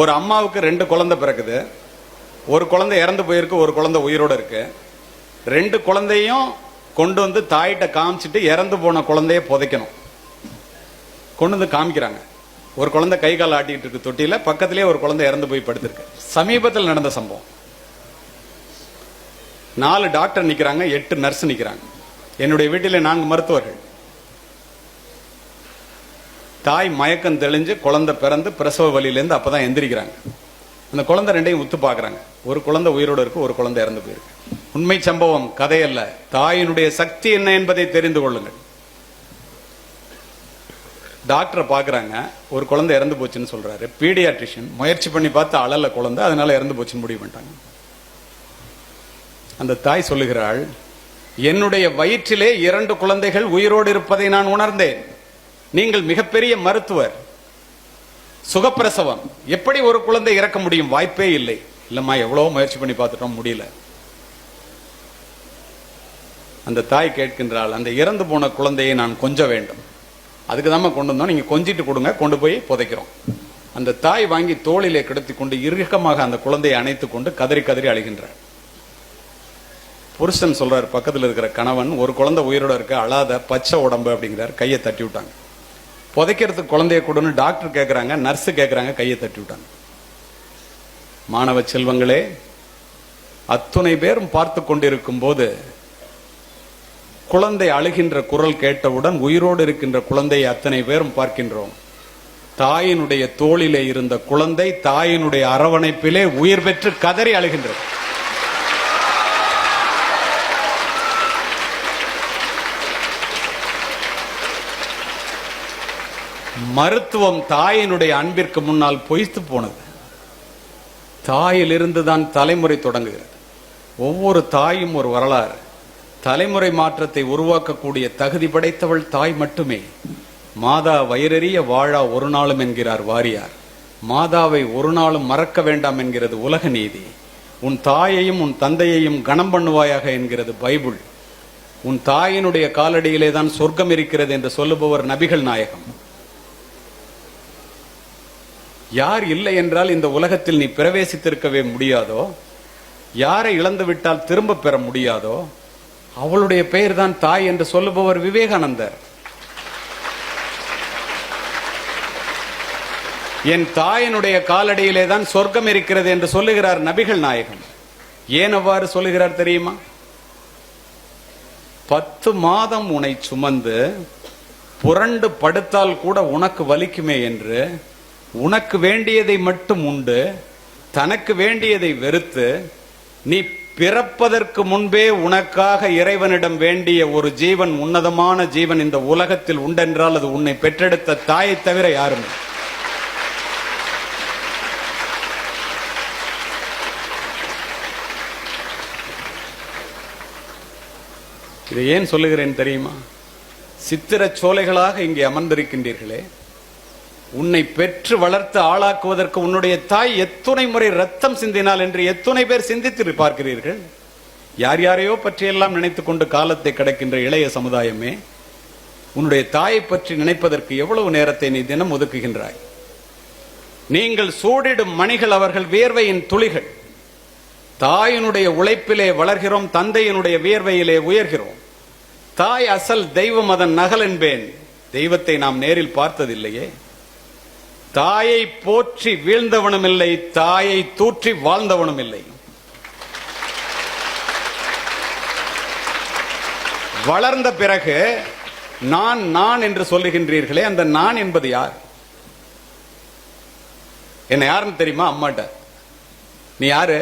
ஒரு அம்மாவுக்கு 2 குழந்தை பிறக்குது. ஒரு குழந்தை இறந்து போயிருக்கு, ஒரு குழந்தை உயிரோட இருக்கு. 2 குழந்தையும் கொண்டு வந்து தாயிட்ட காமிச்சிட்டு இறந்து போன குழந்தைய புதைக்கணும். கொண்டு வந்து காமிக்கிறாங்க. ஒரு குழந்தை கை கால் ஆட்டிட்டு இருக்கு தொட்டியில, பக்கத்திலே ஒரு குழந்தை இறந்து போய் படுத்திருக்கு. சமீபத்தில் நடந்த சம்பவம். 4 டாக்டர் நிக்கிறாங்க, 8 நர்ஸ் நிக்கிறாங்க. என்னுடைய வீட்டிலே 4 மருத்துவர்கள். தாய் மயக்கம் தெளிஞ்சு குழந்தை பிறந்து பிரசவ வலியிலேருந்து அப்பதான் எந்திரிக்கிறாங்க. அந்த குழந்தை 2ஐயும் உத்து பாக்குறாங்க. ஒரு குழந்தை உயிரோடு இருக்கு, ஒரு குழந்தை இறந்து போயிருக்கு. உண்மை சம்பவம், கதையல்ல. தாயினுடைய சக்தி என்ன என்பதை தெரிந்து கொள்ளுங்கள். டாக்டரை பாக்குறாங்க, ஒரு குழந்தை இறந்து போச்சுன்னு சொல்றாரு. பீடியாட்ரிஷியன் முயற்சி பண்ணி பார்த்து அழல குழந்தை, அதனால இறந்து போச்சுன்னு முடிவு பண்ணிட்டாங்க. அந்த தாய் சொல்லுகிறாள், என்னுடைய வயிற்றிலே 2 குழந்தைகள் உயிரோடு இருப்பதை நான் உணர்ந்தேன். நீங்கள் மிகப்பெரிய மருத்துவர், சுகப்பிரசவம், எப்படி ஒரு குழந்தை இறக்க முடியும்? வாய்ப்பே இல்லை. இல்லம்மா, எவ்வளவு முயற்சி பண்ணி பார்த்துட்டோம், முடியல. அந்த தாய் கேட்கின்றாள், அந்த இறந்து போன குழந்தையை நான் கொஞ்ச வேண்டும். அதுக்கு தான் கொண்டு வந்தோம், நீங்க கொஞ்சிட்டு கொடுங்க, கொண்டு போய் புதைக்கிறோம். அந்த தாய் வாங்கி தோளிலே கிடத்தி கொண்டு இறுக்கமாக அந்த குழந்தையை அணைத்துக் கொண்டு கதறி கதறி அழுகின்றார். புருஷன் சொல்றாரு, பக்கத்தில் இருக்கிற கணவன், ஒரு குழந்தை உயிரோட இருக்க, அழாத, பச்சை உடம்பு அப்படிங்கிறார். கையை தட்டி விட்டாங்க. புதைக்கிறதுக்கு குழந்தைய கொடுன்னு டாக்டர் கேட்கிறாங்க, நர்ஸ் கேட்கிறாங்க, கையை தட்டி விட்டாங்க. மாணவ செல்வங்களே, அத்துணை பேரும் பார்த்து கொண்டிருக்கும் போது குழந்தை அழுகின்ற குரல் கேட்டவுடன் உயிரோடு இருக்கின்ற குழந்தையை அத்தனை பேரும் பார்க்கின்றோம். தாயினுடைய தோளிலே இருந்த குழந்தை தாயினுடைய அரவணைப்பிலே உயிர் பெற்று கதறி அழுகின்றது. மருத்துவம் தாயினுடைய அன்பிற்கு முன்னால் பொய்த்து போனது. தாயிலிருந்து தான் தலைமுறை தொடங்குகிறது. ஒவ்வொரு தாயும் ஒரு வரலாறு. தலைமுறை மாற்றத்தை உருவாக்கக்கூடிய தகுதி படைத்தவள் தாய் மட்டுமே. மாதா வயிறறிய வாழா ஒரு நாளும் என்கிறார் வாரியார். மாதாவை ஒரு நாளும் மறக்க வேண்டாம் என்கிறது உலக நீதி. உன் தாயையும் உன் தந்தையையும் கணம் பண்ணுவாயாக என்கிறது பைபிள். உன் தாயினுடைய காலடியிலே தான் சொர்க்கம் இருக்கிறது என்று சொல்லுபவர் நபிகள் நாயகம். யார் இல்லை என்றால் இந்த உலகத்தில் நீ பிரவேசித்திருக்கவே முடியாதோ, யாரை இழந்து விட்டால் திரும்ப பெற முடியாதோ, அவளுடைய பெயர் தான் தாய் என்று சொல்லுபவர் விவேகானந்தர். என் தாயினுடைய காலடியிலே தான் சொர்க்கம் இருக்கிறது என்று சொல்லுகிறார் நபிகள் நாயகம். ஏன் அவ்வாறு சொல்லுகிறார் தெரியுமா? 10 மாதம் உன்னை சுமந்து புரண்டு படுத்தால் கூட உனக்கு வலிக்குமே என்று, உனக்கு வேண்டியதை மட்டும் உண்டு, தனக்கு வேண்டியதை வெறுத்து, நீ பிறப்பதற்கு முன்பே உனக்காக இறைவனிடம் வேண்டிய ஒரு ஜீவன், உன்னதமான ஜீவன் இந்த உலகத்தில் உண்டென்றால் அது உன்னை பெற்றெடுத்த தாயை தவிர யாரும். இதை ஏன் சொல்லுகிறேன் தெரியுமா? சித்திர சோலைகளாக இங்கே அமர்ந்திருக்கின்றீர்களே, உன்னை பெற்று வளர்த்து ஆளாக்குவதற்கு உன்னுடைய தாய் எத்துணை முறை ரத்தம் சிந்தினாள் என்று எத்துணை பேர் சிந்தித்து பார்க்கிறீர்கள்? யார் யாரையோ பற்றியெல்லாம் நினைத்துக் கொண்டு காலத்தை கடக்கின்ற இளைய சமுதாயமே, உன்னுடைய தாயை பற்றி நினைப்பதற்கு எவ்வளவு நேரத்தை நீ தினம் ஒதுக்குகின்றாய்? நீங்கள் சூடிடும் மணிகள் அவர்கள் வியர்வையின் துளிகள். தாயினுடைய உழைப்பிலே வளர்கிறோம், தந்தையினுடைய வியர்வையிலே உயர்கிறோம். தாய் அசல் தெய்வம், அதன் நகல் என்பேன். தெய்வத்தை நாம் நேரில் பார்த்ததில்லையே. தாயை போற்றி வீழ்ந்தவனும் இல்லை, தாயை தூற்றி வாழ்ந்தவனும் இல்லை. வளர்ந்த பிறகு நான் நான் என்று சொல்லுகின்றீர்களே, அந்த நான் என்பது யார்? என்ன யாருன்னு தெரியுமா? அம்மாட்ட. நீ யாரு?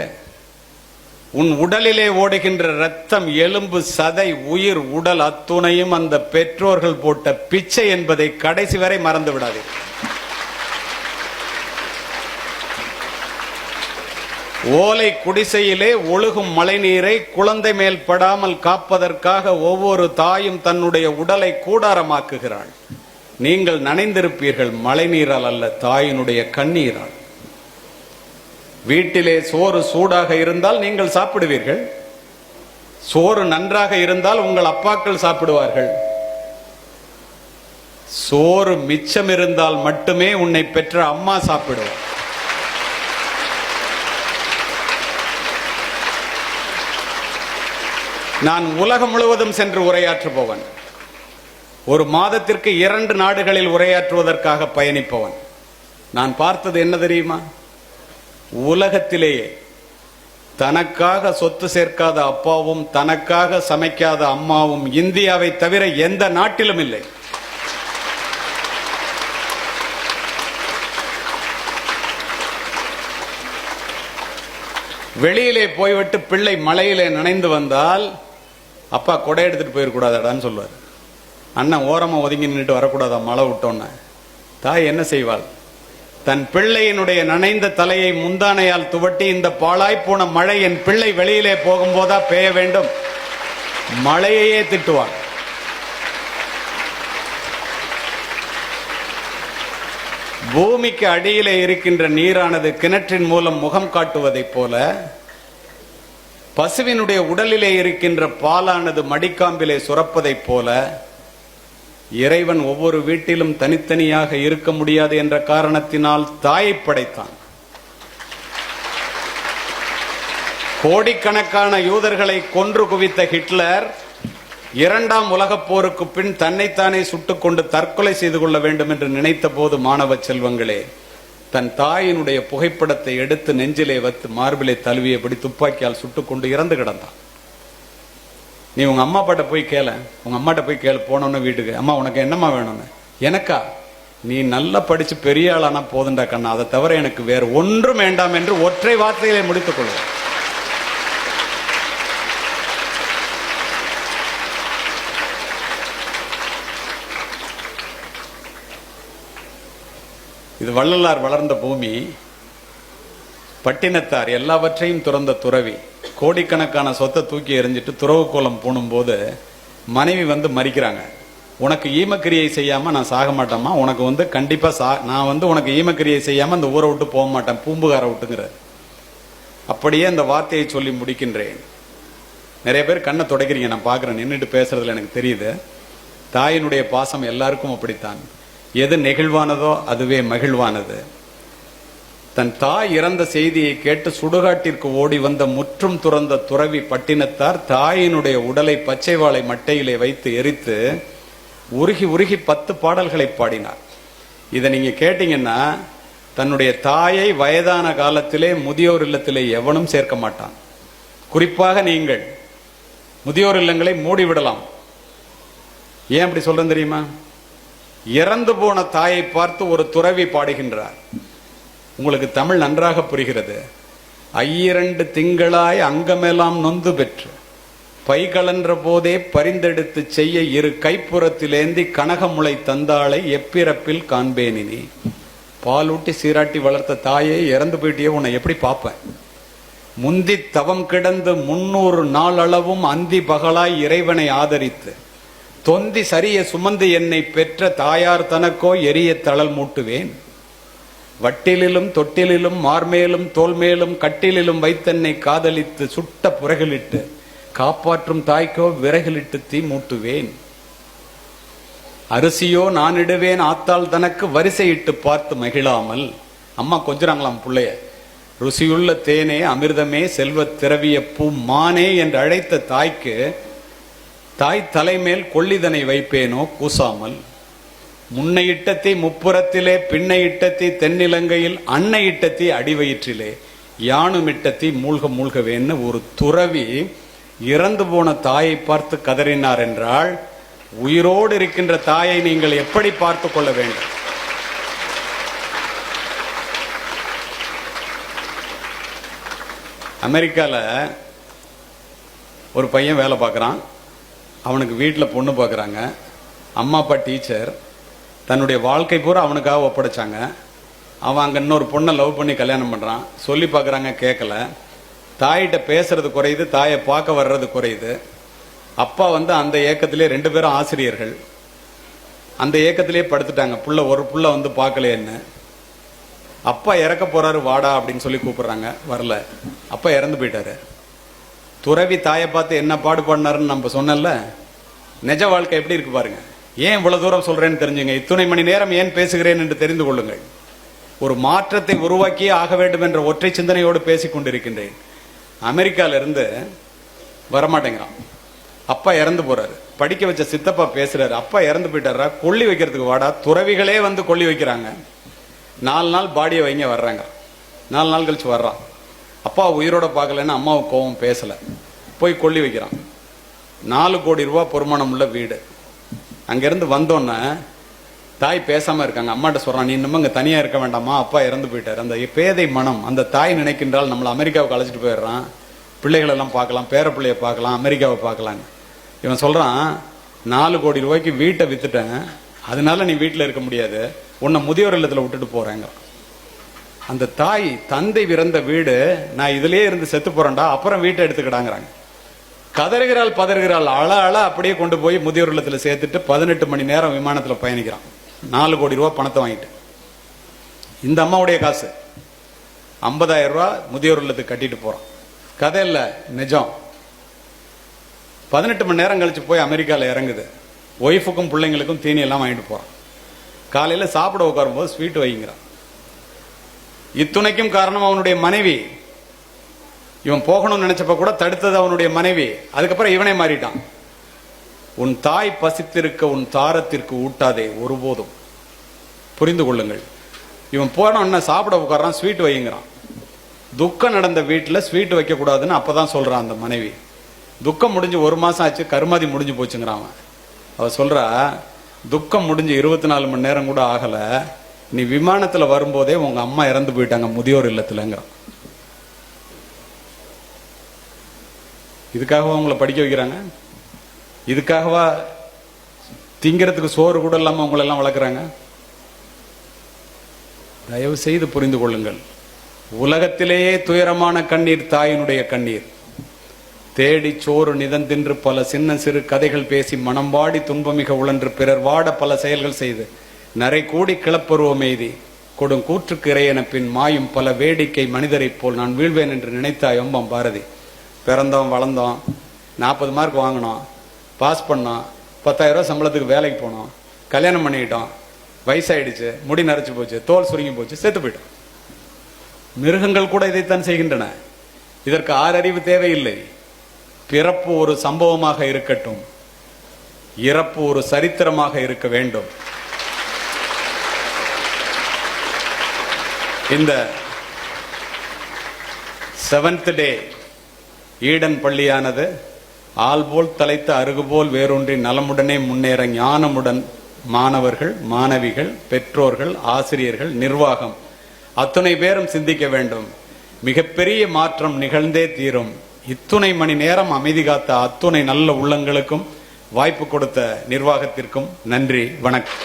உன் உடலிலே ஓடுகின்ற ரத்தம், எலும்பு, சதை, உயிர், உடல் அத்துணையும் அந்த பெற்றோர்கள் போட்ட பிச்சை என்பதை கடைசி வரை மறந்து விடாதீர்கள். ஓலை குடிசையிலே ஒழுகும் மழை நீரை குழந்தை மேல் படாமல் காப்பதற்காக ஒவ்வொரு தாயும் தன்னுடைய உடலை கூடாரமாக்குகிறாள். நீங்கள் நனைந்திருப்பீர்கள் மழை நீரால் அல்ல, தாயினுடைய கண்ணீரால். வீட்டிலே சோறு சூடாக இருந்தால் நீங்கள் சாப்பிடுவீர்கள். சோறு நன்றாக இருந்தால் உங்கள் அப்பாக்கள் சாப்பிடுவார்கள். சோறு மிச்சம் இருந்தால் மட்டுமே உன்னை பெற்ற அம்மா சாப்பிடுவார். நான் உலகம் முழுவதும் சென்று உரையாற்றுபவன். ஒரு மாதத்திற்கு 2 நாடுகளில் உரையாற்றுவதற்காக பயணிப்பவன். நான் பார்த்தது என்ன தெரியுமா? உலகத்திலேயே தனக்காக சொத்து சேர்க்காத அப்பாவும் தனக்காக சமைக்காத அம்மாவும் இந்தியாவை தவிர எந்த நாட்டிலும் இல்லை. வெளியிலே போய்விட்டு பிள்ளை மழையிலே நனைந்து வந்தால் அப்பா கொடை எடுத்துட்டு போயிடக்கூடாதான்னு சொல்லுவார். அண்ணன் ஓரமா ஒதுங்கி நின்றுட்டு வரக்கூடாதா மழை விட்டோன்னு. தாய் என்ன செய்வாள்? தன் பிள்ளையினுடைய நனைந்த தலையை முந்தானையால் துவட்டி, இந்த பாழாய் போன மழை என் பிள்ளை வெளியிலே போகும்போதா பெய்ய வேண்டும், மழையையே திட்டுவாள். பூமிக்கு அடியிலே இருக்கின்ற நீரானது கிணற்றின் மூலம் முகம் காட்டுவதைப் போல, பசுவினுடைய உடலிலே இருக்கின்ற பாலானது மடிக்காம்பிலே சுரப்பதைப் போல, இறைவன் ஒவ்வொரு வீட்டிலும் தனித்தனியாக இருக்க முடியாது என்ற காரணத்தினால் தாயை படைத்தான். கோடிக்கணக்கான யூதர்களை கொன்று குவித்த ஹிட்லர் 2ஆம் உலகப் போருக்கு பின் தன்னைத்தானே சுட்டுக்கொண்டு தற்கொலை செய்து கொள்ள வேண்டும் என்று நினைத்த போது, மாணவ செல்வங்களே, தன் தாயினுடைய புகைப்படத்தை எடுத்து நெஞ்சிலே வைத்து மார்பிலே தழுவியபடி துப்பாக்கியால் சுட்டுக்கொண்டு இறந்து கிடந்தான். நீ உங்க அம்மா அப்பாட்ட போய் கேள, உங்க அம்மாட்ட போய் கேளு, போனோன்னு வீட்டுக்கு, அம்மா உனக்கு என்னம்மா வேணும்னு. எனக்கா? நீ நல்லா படிச்சு பெரிய ஆளானா போதுண்டா கண்ணா, அதை தவிர எனக்கு வேறு ஒன்றும் வேண்டாம் என்று ஒற்றை வார்த்தையிலே முடித்துக் கொள்வோம். இது வள்ளலார் வளர்ந்த பூமி. பட்டினத்தார் எல்லாவற்றையும் துறந்த துறவி. கோடிக்கணக்கான சொத்தை தூக்கி எறிஞ்சிட்டு துறவு கோலம் பூணும் போது மனைவி வந்து மறிக்கிறாங்க. உனக்கு ஈமக்கிரியை செய்யாம நான் சாக மாட்டேம்மா, உனக்கு கண்டிப்பா நான் உனக்கு ஈமக்கிரியை செய்யாம இந்த ஊரை விட்டு போக மாட்டேன், பூம்புகார விட்டுங்கிற. அப்படியே அந்த வார்த்தையை சொல்லி முடிக்கின்றேன். நிறைய பேர் கண்ணை துடைக்கிறீங்க, நான் பாக்குறேன், நின்றுட்டு பேசுறதுல எனக்கு தெரியுது. தாயினுடைய பாசம் எல்லாருக்கும் அப்படித்தான். எது நெகிழ்வானதோ அதுவே மகிழ்வானது. தன் தாய் இறந்த செய்தியை கேட்டு சுடுகாட்டிற்கு ஓடி வந்த முற்றும் துறந்த துறவி பட்டினத்தார் தாயினுடைய உடலை பச்சை வாழை மட்டையிலே வைத்து எரித்து உருகி உருகி 10 பாடல்களை பாடினார். இதை நீங்க கேட்டீங்கன்னா, தன்னுடைய தாயை வயதான காலத்திலே முதியோர் இல்லத்திலே எவனும் சேர்க்க மாட்டான். குறிப்பாக நீங்கள் முதியோர் இல்லங்களை மூடிவிடலாம். ஏன் அப்படி சொல்றேன் தெரியுமா? இறந்து போன தாயை பார்த்து ஒரு துறவி பாடுகின்றார். உங்களுக்கு தமிழ் நன்றாக புரிகிறது. 2 திங்களாய் அங்கமெல்லாம் நொந்து பெற்று பைகளன்ற போதே பரிந்தெடுத்து செய்ய 2 கைப்புறத்திலேந்தி கனகமுளை தந்தாளை எப்பிறப்பில் காண்பேனினி. பாலூட்டி சீராட்டி வளர்த்த தாயே இறந்து போயிட்டே, உன்னை எப்படி பார்ப்பேன்? முந்தி தவம் கிடந்து 300 நாள் அளவும் அந்தி பகலாய் இறைவனை ஆதரித்து தொந்தி சரிய சுமந்து என்னை பெற்ற தாயார் தனக்கோ எரிய தளல் மூட்டுவேன். வட்டிலிலும் தொட்டிலிலும் மார்மேலும் தோல்மேலும் கட்டிலிலும் வைத்தென்னை காதலித்து சுட்ட புறகளிட்டு காப்பாற்றும் தாய்க்கோ விறகிலிட்டு தீ மூட்டுவேன். அரிசியோ நான் இடுவேன் ஆத்தாள் தனக்கு வரிசையிட்டு பார்த்து மகிழாமல். அம்மா கொஞ்சறாங்களாம் புள்ளைய. ருசியுள்ள தேனே அமிர்தமே செல்வ திரவிய பூ மானே என்று அழைத்த தாய்க்கு தாய் தலைமேல் கொள்ளிதனை வைப்பேனோ கூசாமல். முன்னை இட்டத்தை முப்புறத்திலே பின்னை இட்டத்தை தென்னிலங்கையில் அன்னை இட்டத்தை அடிவயிற்றிலே யானும் இட்டத்தை மூழ்க மூழ்கவேன்னு ஒரு துறவி இறந்து போன தாயை பார்த்து கதறினார் என்றால், உயிரோடு இருக்கின்ற தாயை நீங்கள் எப்படி பார்த்து கொள்ள வேண்டும்? அமெரிக்கால ஒரு பையன் வேலை பார்க்குறான். அவனுக்கு வீட்டில் பொண்ணு பார்க்குறாங்க. அம்மா அப்பா டீச்சர். தன்னுடைய வாழ்க்கை பூரா அவனுக்காக ஒப்படைச்சாங்க. அவன் அங்கே இன்னொரு பொண்ணை லவ் பண்ணி கல்யாணம் பண்ணுறான். சொல்லி பார்க்குறாங்க, கேட்கல. தாயிட்ட பேசுறது குறையுது, தாயை பார்க்க வர்றது குறையுது. அப்பா அந்த ஏக்கத்திலே 2 பேரும் ஆசிரியர்கள். அந்த ஏக்கத்திலே படுத்துட்டாங்க. ஒரு புள்ள பார்க்கலையேன்னு. அப்பா இறக்க போறாரு, வாடா அப்படின்னு சொல்லி கூப்பிடுறாங்க. வரல. அப்பா இறந்து போயிட்டாரு. துறவி தாயை பார்த்து என்ன பாடுபடினாருன்னு நம்ம சொன்னல. நிஜ வாழ்க்கை எப்படி இருக்கு பாருங்க. ஏன் இவ்வளவு தூரம் சொல்றேன்னு தெரிஞ்சுங்க. இத்துணை மணி நேரம் ஏன் பேசுகிறேன் என்று தெரிந்து கொள்ளுங்கள். ஒரு மாற்றத்தை உருவாக்கியே ஆக வேண்டும் என்ற ஒற்றை சிந்தனையோடு பேசிக் கொண்டிருக்கின்றேன். அமெரிக்கால இருந்து வரமாட்டேங்கிறான். அப்பா இறந்து போறாரு. படிக்க வச்ச சித்தப்பா பேசுறாரு, அப்பா இறந்து போயிட்டாரா, கொல்லி வைக்கிறதுக்கு வாடா. துறவிகளே வந்து கொல்லி வைக்கிறாங்க. 4 நாள் பாடியை வைங்க வர்றாங்க. 4 நாள் கழிச்சு வர்றான். அப்பா உயிரோட பார்க்கலன்னு அம்மாவுக்கு கோவம், பேசல, போய் கொல்லி வைக்கிறான். 4 கோடி ரூபாய் பொறுமானம் உள்ள வீடு. அங்கிருந்து வந்தோன்னே தாய் பேசாம இருக்காங்க. அம்மாட்ட சொல்றான், நீ இன்னும் இங்க தனியா இருக்க வேண்டாமா, அப்பா இறந்து போயிட்டாரு. அந்த பேதை மனம், அந்த தாய் நினைக்கின்றால் நம்மளை அமெரிக்காவுக்கு அழைச்சிட்டு போயிடுறான், பிள்ளைகள் எல்லாம் பார்க்கலாம், பேர பிள்ளைய பார்க்கலாம், அமெரிக்காவை பார்க்கலான்னு. இவன் சொல்றான், 4 கோடி ரூபாய்க்கு வீட்டை வித்துட்டேன், அதனால நீ வீட்டில் இருக்க முடியாது, உன்னை முதியோர் இல்லத்துல விட்டுட்டு போறேங்க. அந்த தாய், தந்தை இறந்த வீடு, நான் இதுலயே இருந்து செத்து போறேன்டா, அப்புறம் வீட்டை எடுத்துக்கிடாங்கிறாங்க. கதறுகிறாள், பதறுகிறாள், அழ அழ அப்படியே கொண்டு போய் முதியோர் இல்லத்துல சேர்த்துட்டு 18 மணி நேரம் விமானத்துல பயணிக்கிறான். 4 கோடி ரூபாய் பணத்தை வாங்கிட்டு. இந்த அம்மாவுடைய காசு 50,000 ரூபாய் முதியோர் இல்லத்துக்கு கட்டிட்டு போறான். கதை இல்ல, நிஜம். 18 மணி நேரம் கழிச்சு போய் அமெரிக்கால இறங்குது. ஒய்ஃபுக்கும் பிள்ளைங்களுக்கும் தீனி எல்லாம் வாங்கிட்டு போறான். காலையில சாப்பிட உட்காரும் போது ஸ்வீட் வைங்கிறான். இத்துணைக்கும் காரணம் அவனுடைய மனைவி. இவன் போகணும்னு நினைச்சப்ப கூட தடுத்தது அவனுடைய மனைவி. அதுக்கப்புறம் இவனே மாறிட்டான். உன் தாய் பசித்திருக்க உன் தாரத்திற்கு ஊட்டாதே ஒருபோதும். புரிந்து கொள்ளுங்கள். இவன் போன சாப்பிட உட்காரான், ஸ்வீட் வைங்கிறான். துக்கம் நடந்த வீட்டுல ஸ்வீட் வைக்க கூடாதுன்னு அப்பதான் சொல்றான் அந்த மனைவி. துக்கம் முடிஞ்சு 1 மாசம் ஆச்சு, கருமாதி முடிஞ்சு போச்சுங்கிறான். அவ சொல்றா, துக்கம் முடிஞ்சு 24 மணி நேரம் கூட ஆகல, நீ விமானத்துல வரும்போதே உங்க அம்மா இறந்து போயிட்டாங்க முதியோர் இல்லத்துலங்கிறான். இதுக்காகவா உங்களை படிக்க வைக்கிறாங்க? இதுக்காகவா திங்கிறதுக்கு சோறு கூட இல்லாம உங்களை எல்லாம் வளர்க்குறாங்க? தயவு செய்து புரிந்து கொள்ளுங்கள். உலகத்திலேயே துயரமான கண்ணீர் தாயினுடைய கண்ணீர். தேடி சோறு நிதந்தின்று பல சின்ன சிறு கதைகள் பேசி மனம் வாடி துன்பமிக உழன்று பிறர் வாட பல செயல்கள் செய்து நரை கூடி கிளப்பருவம் எய்தி கொடும் கூற்றுக்கு இறையென பின் மாயும் பல வேடிக்கை மனிதரைப் போல் நான் வீழ்வேன் என்று நினைத்தாய் ஒம்பம் பாரதி. பிறந்தோம், வளர்ந்தோம், 40 மார்க் வாங்கினோம், பாஸ் பண்ணோம், 10,000 ரூபாய் சம்பளத்துக்கு வேலைக்கு போனோம், கல்யாணம் பண்ணிக்கிட்டோம், வயசாயிடுச்சு, முடி நரைச்சு போச்சு, தோல் சுருங்கி போச்சு, செத்து போயிட்டோம். மிருகங்கள் கூட இதைத்தான் செய்கின்றன. இதற்கு 6 அறிவு தேவையில்லை. பிறப்பு ஒரு சம்பவமாக இருக்கட்டும், இறப்பு ஒரு சரித்திரமாக இருக்க வேண்டும். இந்த 7th டே ஈடன் பள்ளியானது ஆள்போல் தலைத்த அருகுபோல் வேரூன்றி நலமுடனே முன்னேற ஞானமுடன் மாணவர்கள், மாணவிகள், பெற்றோர்கள், ஆசிரியர்கள், நிர்வாகம் அத்துணை பேரும் சிந்திக்க வேண்டும். மிகப்பெரிய மாற்றம் நிகழ்ந்தே தீரும். இத்துணை மணி நேரம் அமைதி காத்த அத்துணை நல்ல உள்ளங்களுக்கும் வாய்ப்பு கொடுத்த நிர்வாகத்திற்கும் நன்றி, வணக்கம்.